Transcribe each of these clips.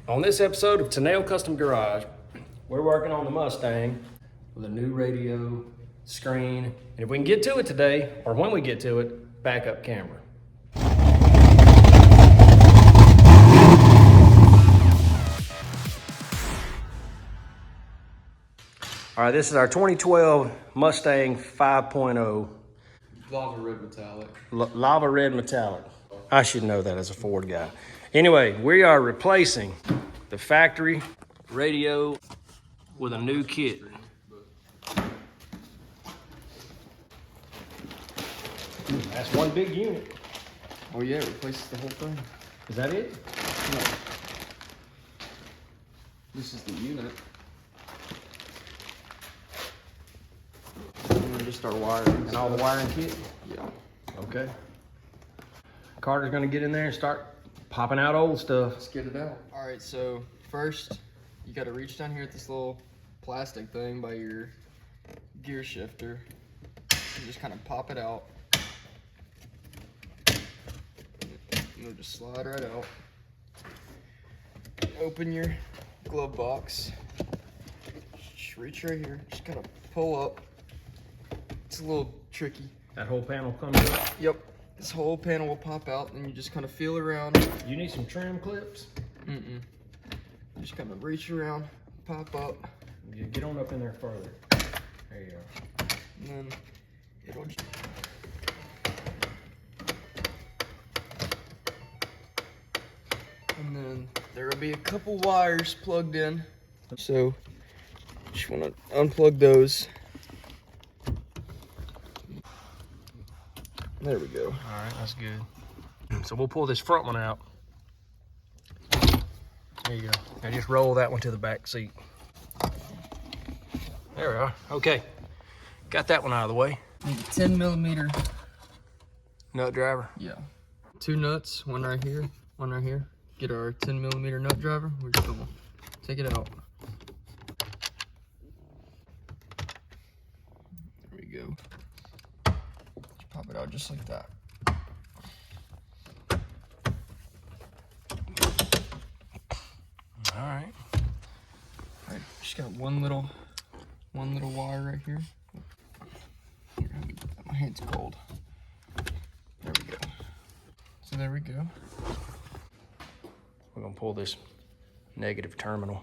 On this episode of Tennail Custom Garage, we're working on the Mustang with a new radio, screen, and if we can get to it today, or when we get to it, backup camera. All right, this is our 2012 Mustang 5.0. Lava red metallic. Lava red metallic. I should know that as a Ford guy. Anyway, we are replacing the factory radio with a new kit. That's one big unit. Oh yeah, it replaces the whole thing. Is that it? No. This is the unit. And then just our wiring. And all the wiring kit? Yeah. Okay. Carter's gonna get in there and start popping out old stuff. Let's get it out. Alright, so first you gotta reach down here at this little plastic thing by your gear shifter. And just kind of pop it out. It'll just slide right out. Open your glove box. Just reach right here. Just kind of pull up. It's a little tricky. That whole panel comes up. Yep. This whole panel will pop out, and you just kind of feel around. You need some trim clips? Mm-mm. Just kind of reach around, pop up. You get on up in there further. There you go. And then it'll just... And then there will be a couple wires plugged in. So, just want to unplug those. There we go. All right, that's good. So we'll pull this front one out. There you go. Now just roll that one to the back seat. There we are. Okay. Got that one out of the way. Need a 10mm Nut driver. Yeah. 2 nuts, one right here, one right here. Get our 10mm nut driver. We're just gonna take it out. There we go. Just pop it out just like that. All right. Alright, just got one little wire right here. Here, let me get that. My hand's cold. There we go. So there we go. We're gonna pull this negative terminal.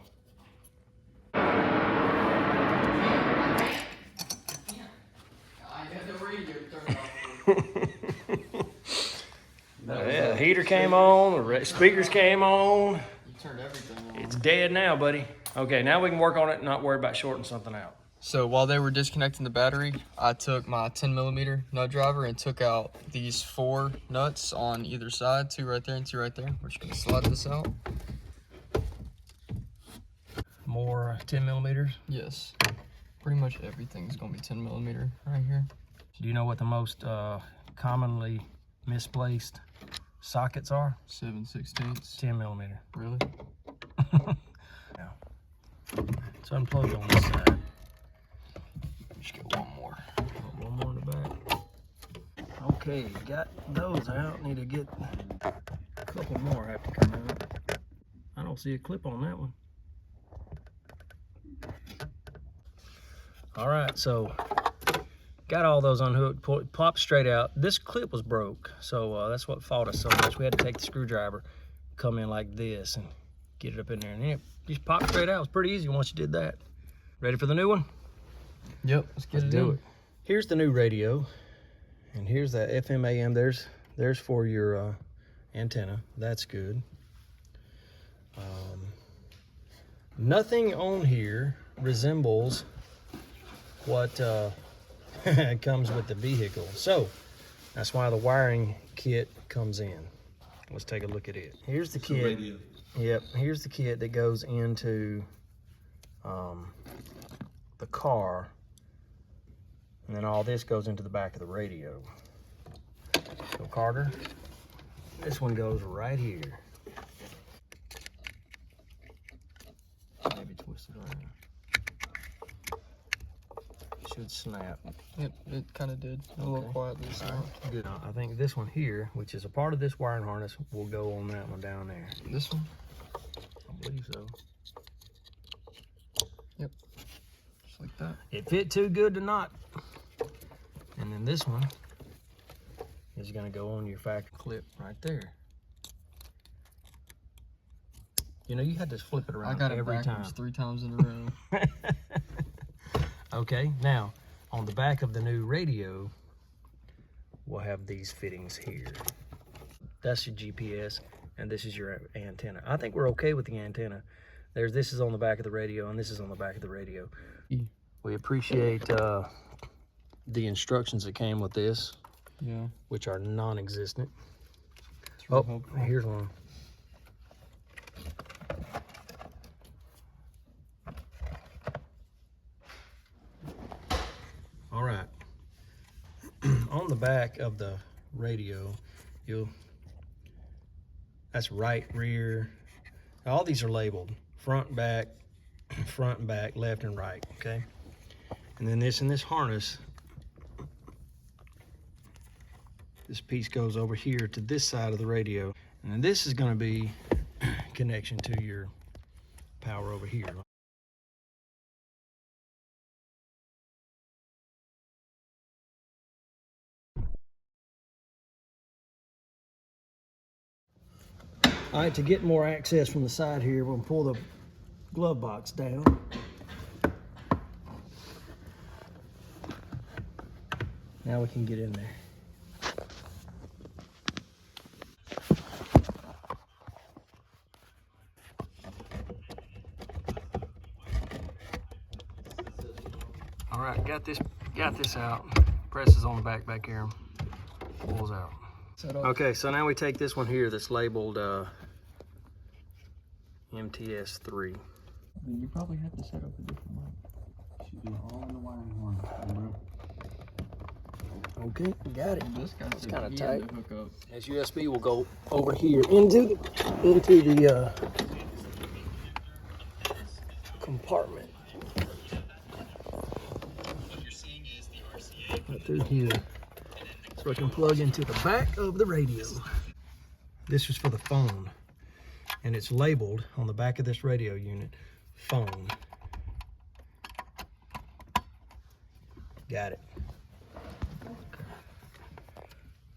Yeah, the heater came on, the speakers came on. You turned everything on. It's dead now, buddy. Okay, now we can work on it and not worry about shorting something out. So while they were disconnecting the battery, I took my 10mm nut driver and took out these 4 nuts on either side, 2 right there and 2 right there. We're just gonna slide this out. More 10mm. Yes, pretty much everything's gonna be 10mm right here. Do you know what the most commonly misplaced sockets are? 7/16. 10mm. Really? Now, it's unplugged on this side. Just get one more. One more in the back. Okay, got those out. Need to get a couple more have to come out. I don't see a clip on that one. All right, so got all those unhooked, popped straight out. This clip was broke, so that's what fought us so much. We had to take the screwdriver, come in like this, and get it up in there. And it just popped straight out. It was pretty easy once you did that. Ready for the new one? Yep, let's do it. Here's the new radio, and here's that FM AM. There's for your antenna. That's good. Nothing on here resembles what comes with the vehicle, so that's why the wiring kit comes in. Let's take a look at it. Here's the kit. Radio. Yep, here's the kit that goes into the car, and then all this goes into the back of the radio. So Carter, this one goes right here. Maybe twist it around. Should snap. Yep, it kind of did. A little quietly. So. Good. I think this one here, which is a part of this wiring harness, will go on that one down there. This one? believe so. Yep. Just like that. It fit too good to not. And then this one is gonna go on your factory clip right there. You know, you had to flip it around I got it every backwards time. 3 times in a row. Okay, now on the back of the new radio, we'll have these fittings here. That's your GPS, and this is your antenna. I think we're okay with the antenna. This is on the back of the radio, and this is on the back of the radio. We appreciate the instructions that came with this, Yeah. which are non-existent. Really Oh, helpful. here's one. All right. On the back of the radio, that's right, rear. All these are labeled front and back, left and right, okay? And then this harness, this piece goes over here to this side of the radio. And then this is gonna be connection to your power over here. All right, to get more access from the side here, we'll pull the glove box down. Now we can get in there. All right, got this out. Presses on the back here, pulls out. Okay, so now we take this one here that's labeled MTS3. You probably have to set up a different mic. Should be all in the wiring harness. Okay, got it. This guy's It's kind of tight. to hook up. This USB will go over here into the compartment. Right through here. So I can plug into the back of the radio. This is for the phone. And it's labeled on the back of this radio unit, phone. Got it.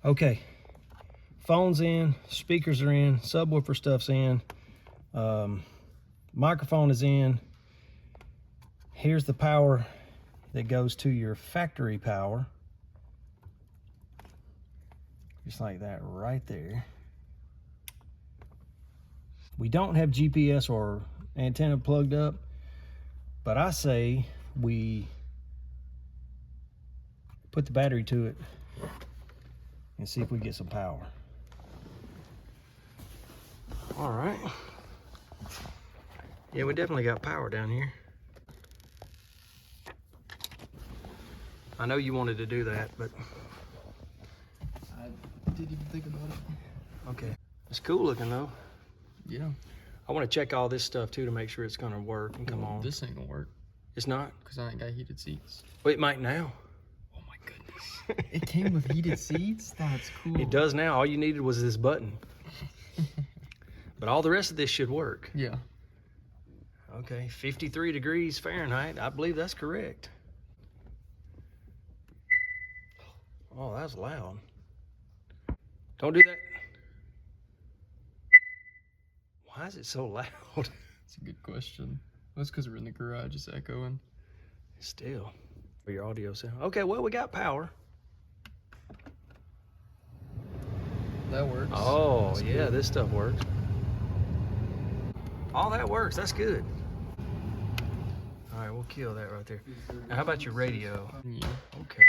Okay. Phone's in, speakers are in, subwoofer stuff's in, microphone is in. Here's the power that goes to your factory power. Just like that right there. We don't have GPS or antenna plugged up, but I say we put the battery to it and see if we get some power. All right. Yeah, we definitely got power down here. I know you wanted to do that, but I didn't even think about it. okay. It's cool looking though. Yeah. I want to check all this stuff too to make sure it's gonna work and come on. This ain't gonna work It's not? because I ain't got heated seats. Well, it might now. Oh my goodness. It came with heated seats? That's cool. It does now. All you needed was this button. But all the rest of this should work. Yeah. Okay, 53 degrees Fahrenheit. I believe that's correct. Oh, that's loud. Don't do that. Why is it so loud? That's a good question. That's because we're in the garage, it's echoing. Still, for your audio sound. Okay, well, we got power. That works. Oh, That's yeah, good. this stuff works. All that works. That's good. All right, we'll kill that right there. Now, how about your radio? Yeah. Okay.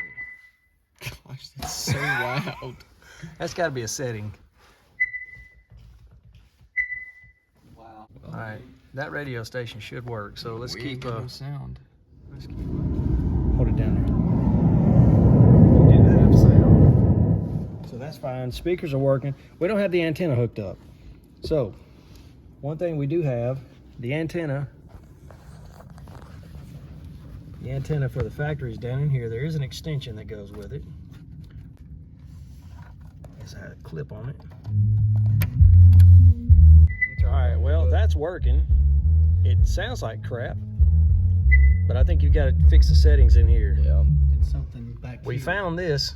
Gosh, that's so loud. That's got to be a setting. Wow. All right, that radio station should work. So let's We keep ain't got no sound. let's keep. Hold it down there. We do have sound, so that's fine. Speakers are working. We don't have the antenna hooked up. So one thing we do have, the antenna. The antenna for the factory is down in here. There is an extension that goes with it. It's a clip on it. All right, well, that's working. It sounds like crap, but I think you've got to fix the settings in here. Yeah. It's something back We here. found this.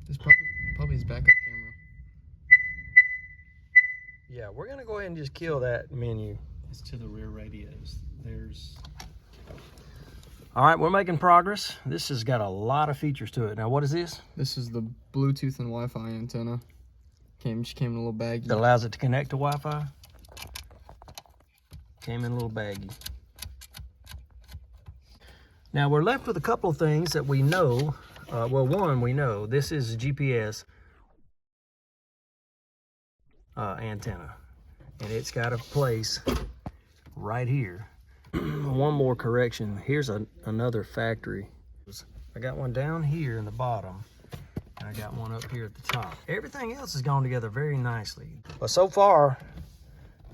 It's probably his backup camera. Yeah, we're gonna go ahead and just kill that menu. It's to the rear radios. There's. All right, we're making progress. This has got a lot of features to it. Now, what is this? This is the Bluetooth and Wi-Fi antenna. Just came in a little baggie. That allows it to connect to Wi-Fi. Came in a little baggie. Now we're left with a couple of things that we know. Well, one, we know this is a GPS antenna, and it's got a place right here. One more correction. Here's another factory. I got one down here in the bottom, and I got one up here at the top. Everything else has gone together very nicely. But so far,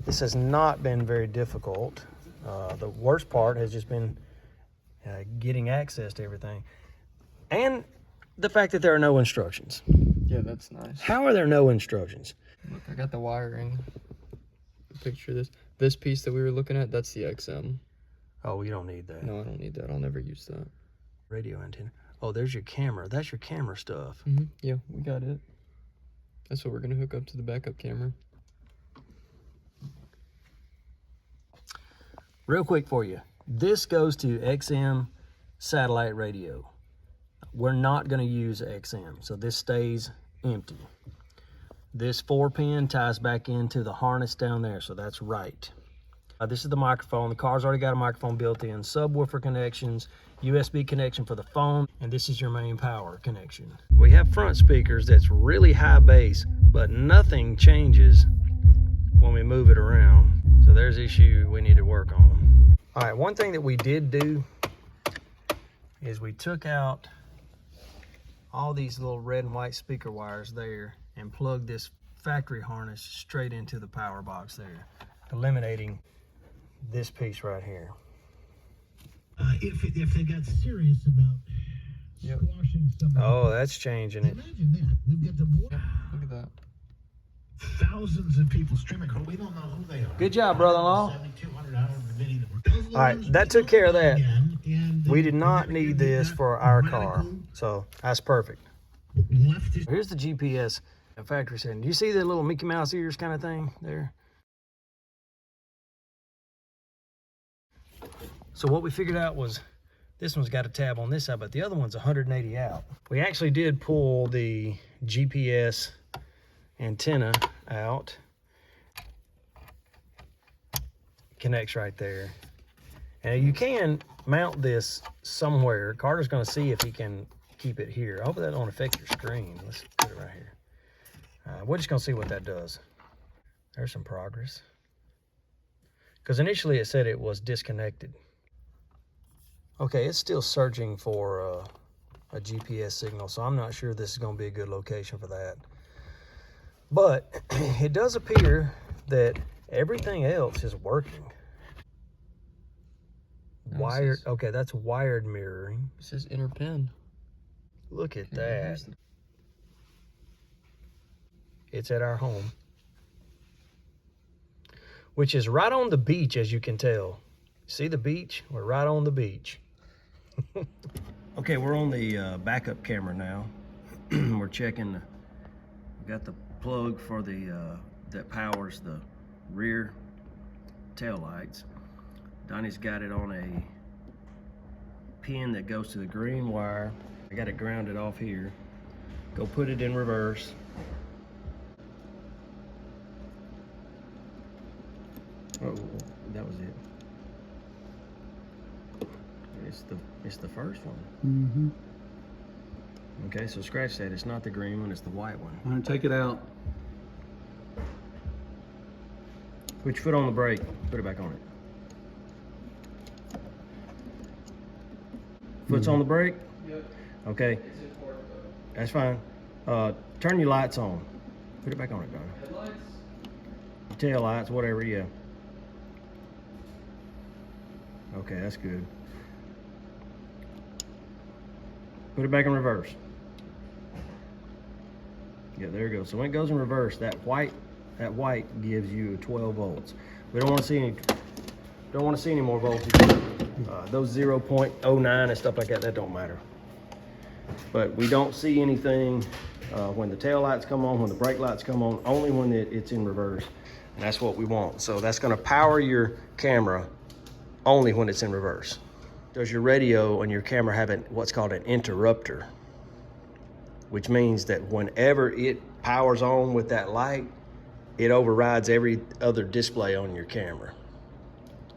this has not been very difficult. The worst part has just been getting access to everything. And the fact that there are no instructions. Yeah, that's nice. How are there no instructions? Look, I got the wiring. Picture this. This piece that we were looking at, that's the XM. Oh, you don't need that. No, I don't need that. I'll never use that. Radio antenna. Oh, there's your camera. That's your camera stuff. Yeah, we got it. That's what we're going to hook up to the backup camera. Real quick for you. This goes to XM satellite radio. We're not going to use XM, so this stays empty. This 4-pin ties back into the harness down there, so that's right. This is the microphone. The car's already got a microphone built in, subwoofer connections, USB connection for the phone, and this is your main power connection. We have front speakers that's really high bass, but nothing changes when we move it around. So there's an issue we need to work on. All right, one thing that we did do is we took out all these little red and white speaker wires there and plugged this factory harness straight into the power box there, eliminating this piece right here. If they got serious about squashing somebody. Oh, that's changing it. Imagine that. We've got the board. Look at that. Thousands of people streaming. We don't know who they are. Good job, brother-in-law. 7,200 hours of video that were- All right, that took care of that. And We did not need this for our car, radical so that's perfect. leftist. Here's the GPS factory setting. Do you see the little Mickey Mouse ears kind of thing there? So what we figured out was this one's got a tab on this side, but the other one's 180 out. We actually did pull the GPS antenna out. Connects right there. And you can mount this somewhere. Carter's gonna see if he can keep it here. I hope that don't affect your screen. Let's put it right here. We're just gonna see what that does. There's some progress. Because initially it said it was disconnected. Okay, it's still searching for a GPS signal, so I'm not sure this is gonna be a good location for that. But it does appear that everything else is working. Wired, okay, that's wired mirroring. It says inner pin. Look at Yeah, that. here's the- It's at our home, which is right on the beach, as you can tell. See the beach? We're right on the beach. Okay, we're on the backup camera now. We're checking. We got the plug for the that powers the rear tail lights. Donnie's got it on a pin that goes to the green wire. I got it grounded off here. Go put it in reverse. Oh, that was it. It's the first one. Mm-hmm. Okay, so scratch that. It's not the green one, it's the white one. I'm gonna take it out. Put your foot on the brake. Put it back on it. Foot's on the brake? Yep. Okay, It's in park though. that's fine. Turn your lights on. Put it back on it, Donnie. Headlights? Your tail lights, whatever, yeah. Okay, that's good. Put it back in reverse. Yeah, there it goes. So when it goes in reverse, that white That white gives you 12 volts. We don't want to see any more voltage. Those 0.09 and stuff like that, that don't matter. But we don't see anything when the tail lights come on, when the brake lights come on, only when it's in reverse. And that's what we want. So that's gonna power your camera only when it's in reverse. Does your radio and your camera have what's called an interrupter, which means that whenever it powers on with that light, it overrides every other display on your camera.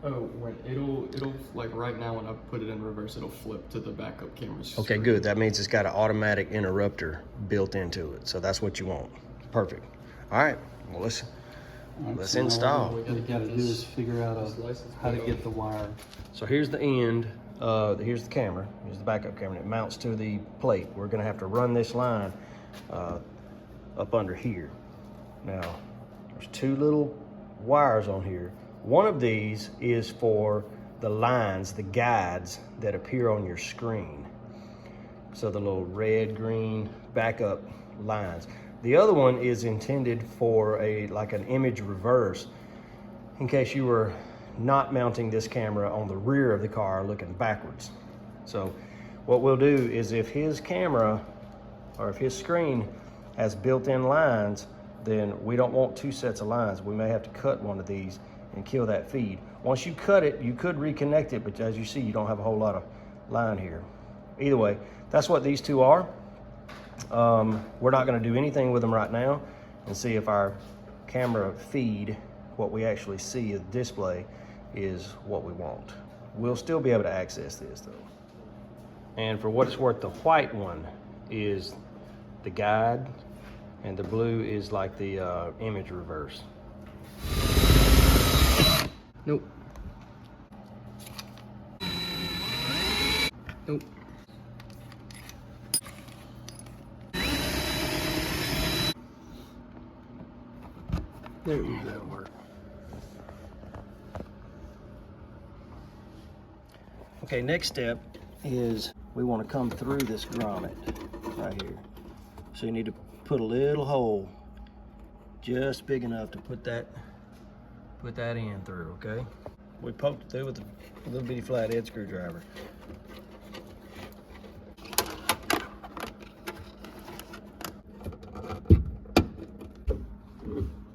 Oh, when it'll like right now when I put it in reverse, it'll flip to the backup camera's Okay, screen. good. That means it's got an automatic interrupter built into it. So that's what you want. Perfect. All right, well, let's So now install. What we gotta do is figure out how to get the wire. So here's the end, here's the camera, here's the backup camera. It mounts to the plate. We're gonna have to run this line up under here. Now, there's two little wires on here. One of these is for the lines, the guides that appear on your screen. So the little red, green backup lines. The other one is intended for like an image reverse in case you were not mounting this camera on the rear of the car looking backwards. So what we'll do is if his camera or if his screen has built-in lines, then we don't want two sets of lines. We may have to cut one of these and kill that feed. Once you cut it, you could reconnect it, but as you see, you don't have a whole lot of line here. Either way, that's what these two are. We're not gonna do anything with them right now and see if our camera feed, what we actually see as display, is what we want. We'll still be able to access this though. And for what it's worth, the white one is the guide and the blue is like the image reverse. Nope. Nope. There you go. Okay, next step is we want to come through this grommet right here. So you need to put a little hole just big enough to put that in through, okay? We poked it through with a little bitty flathead screwdriver.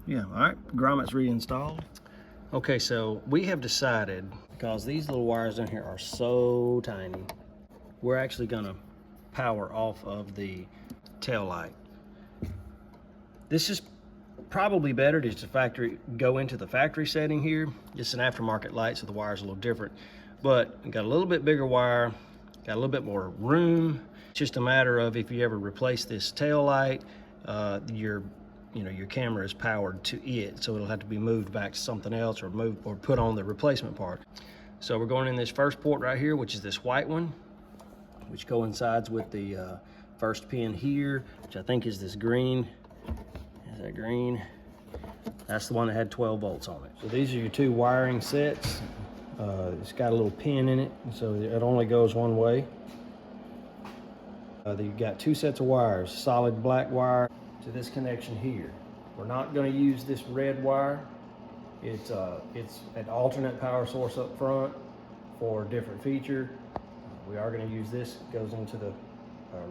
Yeah, all right, grommet's reinstalled. Okay, so we have decided, because these little wires in here are so tiny, we're actually gonna power off of the tail light. This is probably better to just go into the factory setting here. It's an aftermarket light, so the wire's a little different, but got a little bit bigger wire, got a little bit more room. It's just a matter of if you ever replace this tail light, your camera is powered to it, so it'll have to be moved back to something else or put on the replacement part. So we're going in this first port right here, which is this white one, which coincides with the first pin here, which I think is this green. Is that green? That's the one that had 12 volts on it. So these are your two wiring sets. It's got a little pin in it, so it only goes one way. You've got two sets of wires, solid black wire to this connection here. We're not going to use this red wire. It's an alternate power source up front for a different feature. We are going to use this. It goes into the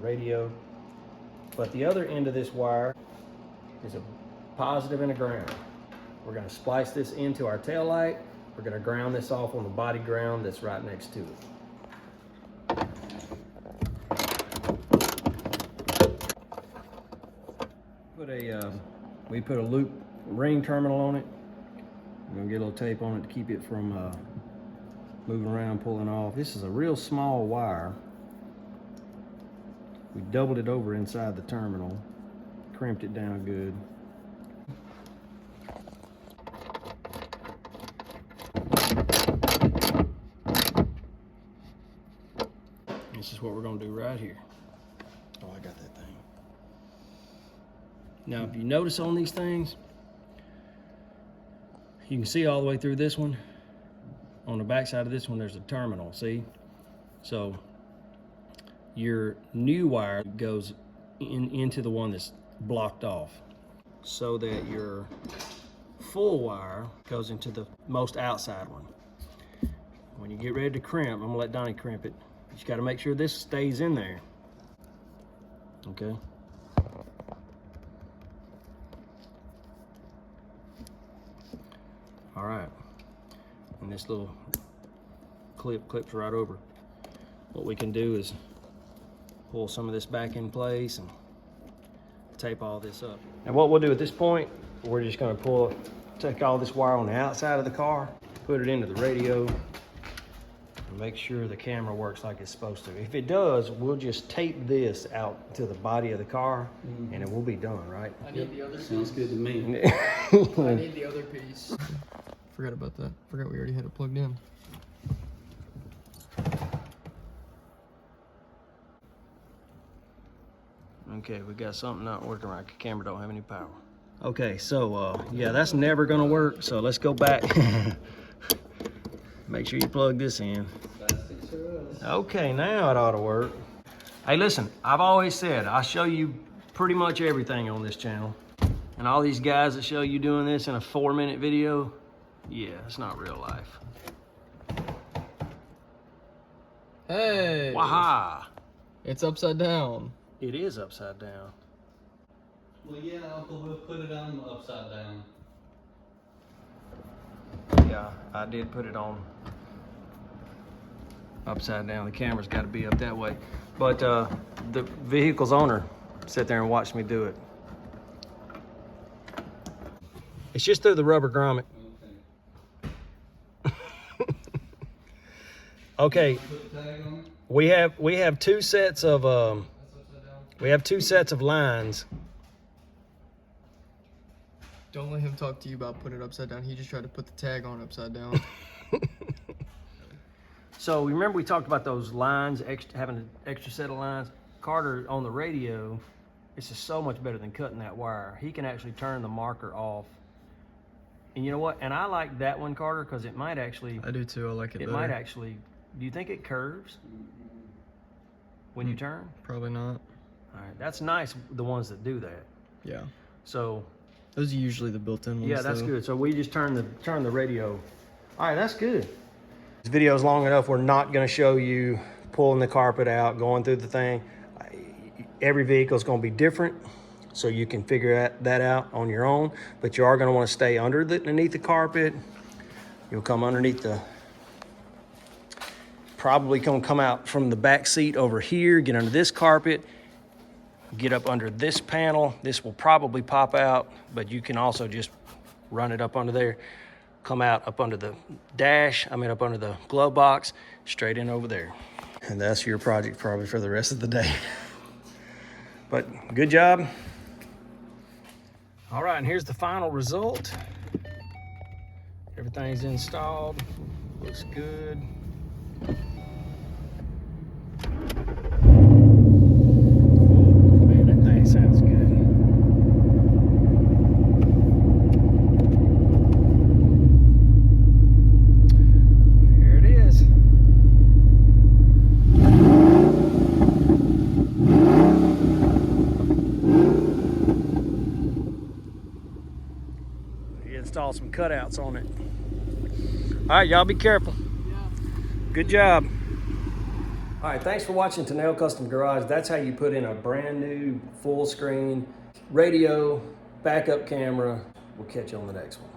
radio. But the other end of this wire is a positive and a ground. We're going to splice this into our tail light. We're going to ground this off on the body ground that's right next to it. We put a loop ring terminal on it. We're gonna get a little tape on it to keep it from moving around, pulling off. This is a real small wire. We doubled it over inside the terminal, crimped it down good. This is what we're gonna do right here. Oh, I got that thing. Now, if you notice on these things, you can see all the way through this one. On the back side of this one, there's a terminal, see? So your new wire goes into the one that's blocked off. so that your full wire goes into the most outside one. When you get ready to crimp, I'm gonna let Donnie crimp it. You just gotta make sure this stays in there. Okay. All right. And this little clips right over. What we can do is pull some of this back in place and tape all this up. And what we'll do at this point, we're just gonna take all this wire on the outside of the car, put it into the radio, and make sure the camera works like it's supposed to. If it does, we'll just tape this out to the body of the car, and it will be done, right? I need the other piece. Sounds good to me. I need the other piece. Forgot about that. Forgot we already had it plugged in. Okay, we got something not working right. The camera don't have any power. Okay, so yeah, that's never gonna work. So let's go back. Make sure you plug this in. Okay, now it ought to work. Hey, listen, I've always said I show you pretty much everything on this channel. And all these guys that show you doing this in a 4-minute video, yeah, it's not real life. Hey! Waha! It's upside down. It is upside down. Well, yeah, Uncle will put it on upside down. Yeah, I did put it on upside down. The camera's got to be up that way. But the vehicle's owner sat there and watched me do it. It's just through the rubber grommet. Okay. Put the tag on it. We have two sets of lines. Don't let him talk to you about putting it upside down. He just tried to put the tag on upside down. So remember we talked about those lines, having an extra set of lines. Carter on the radio, it's just so much better than cutting that wire. He can actually turn the marker off. And you know what? And I like that one, Carter, because it might actually. I do too. I like it better. It might actually. Do you think it curves when you turn? Probably not. All right, that's nice. The ones that do that. Yeah. So. Those are usually the built-in ones. Yeah, that's though. good. So we just turn the radio. All right, that's good. This video is long enough. We're not going to show you pulling the carpet out, going through the thing. Every vehicle is going to be different, so you can figure that out on your own. But you are going to want to stay underneath the carpet. You'll come underneath the. Probably going to come out from the back seat over here, get under this carpet, get up under this panel. This will probably pop out, but you can also just run it up under there, come out up under the dash, up under the glove box, straight in over there. And that's your project probably for the rest of the day. But good job. All right, and here's the final result. Everything's installed, looks good. Man, that thing sounds good. Here it is. You install some cutouts on it. All right, y'all be careful. Yeah. Good job. All right, thanks for watching Tennell Custom Garage. That's how you put in a brand new full screen radio, backup camera. We'll catch you on the next one.